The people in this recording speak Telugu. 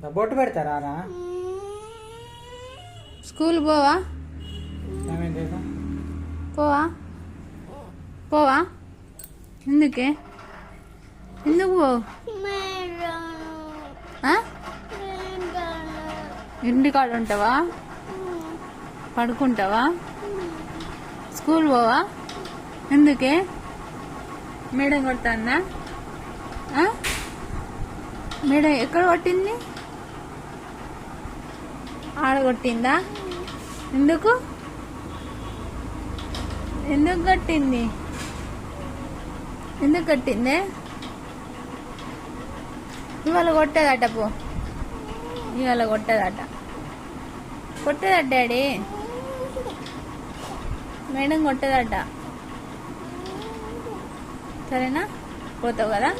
బొట్టు పెడతారా రా? స్కూల్ పోవా? పోవా పోవా? ఎందుకే? ఎందుకు పోవు? ఇంటికాడ ఉంటావా? పడుకుంటావా? స్కూల్ పోవా? ఎందుకే? మేడం కొడతానా? మేడం ఎక్కడ కొట్టింది? ఆడ కొట్టిందా? ఎందుకు ఎందుకు కట్టింది? ఎందుకు కట్టిందే? ఇవాళ కొట్టదట. పో, ఇవాళ కొట్టదట. కొట్టదట డాడీ, మేడం కొట్టదట. సరేనా? పోతావు కదా?